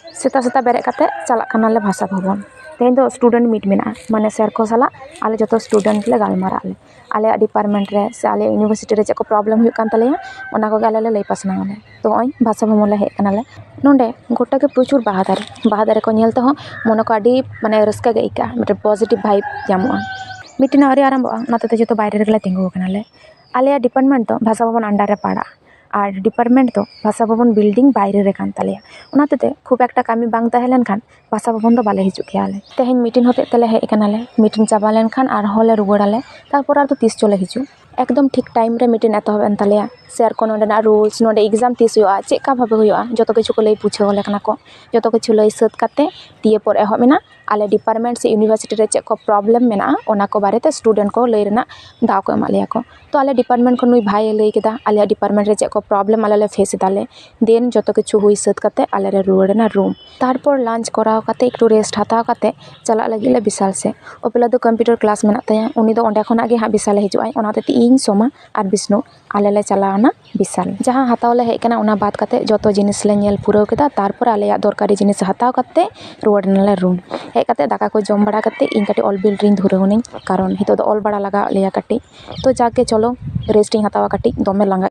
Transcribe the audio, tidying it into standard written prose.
सेता सेता बेरे काते चलाक कानाले भाषा भवन तेहें दो स्टूडेंट मीट मेना माने सर को साला आले जो स्टूडेंट ले गालमारा आले डिपार्टमेंट रे से आले यूनिवर्सिटी रे चेक प्रॉब्लम हुई कान तलेया ओना को आले लई पासना आले तो ओई भाषा भवन ले हे कानाले नोंडे गोटा के प्रचुर बाहा दारे को नेलते हो मन को आडी माने रस्का गे इका मिटे पॉजिटिव वाइब जामुआ मीटिंग आरे आरंभो नाते जो बाहर रे तिंगु कानाले आले डिपार्टमेंट तो भाषा भवन अंडर रे पाड़ा और डिपार्टमेंट तो भाषा भवन बिल्डिंग बाहर रे कान तलेया ओनाते खूब एकटा कामी बांग ताहे लेनखान भाषा भवन दो बाले हिजुक गयाले तेहें मीटिंग होते तेले हे कानाले मीटिंग चाबा लेनखान आर होले रुगड़ाले तारपर आर तो तीस चले हिजु एकदम ठीक टाइम रे मीटिंग एतहब एन तलेया सर को नोंडेना रूल्स नोंडे एग्जाम तीस हुआ चेका भाबे हुआ जतो किछु को लई पूछे ले कना को जतो किछु लई सत काते दिए पर एहब मेना आले डिपार्टमेंट से यूनिवर्सिटी रे चेक को प्रॉब्लम मेना ओना को बारेते स्टूडेंट को लई रेना दाव को एमा लेया को तो आले डिपार्टमेंट को नुई भाई लई केदा आले डिपार्टमेंट रे चेक को प्रॉब्लम आले ले फेस दाले देन जतो किछु हुई सत काते आले रे रुवाड़ना रूम तारपर लंच कराव काते एकटू रेस्ट हताव काते चला लगी ले विशाल से ओपेला दो कंप्यूटर क्लास मेना ताया उनी दो ओंडे खना गे हा विशाल हिजु आई ओनाते इन सोमा और विष्णु आले ले चलावना विशाल जहां हताव ले हे कना ओना बात काते जतो जिनिस ले नेल पुराव केदा तारपर आले दरकारी जिनिस हताव काते रुवाड़ना ले रूम हे काते दाका को जम बड़ा काते इन काटे ऑल बिल रिन धुरवनी कारण हितो दो ऑल बड़ा लगा लिया काटे तो जाके चलो रेस्टिंग हतावा काटे दमे लंगा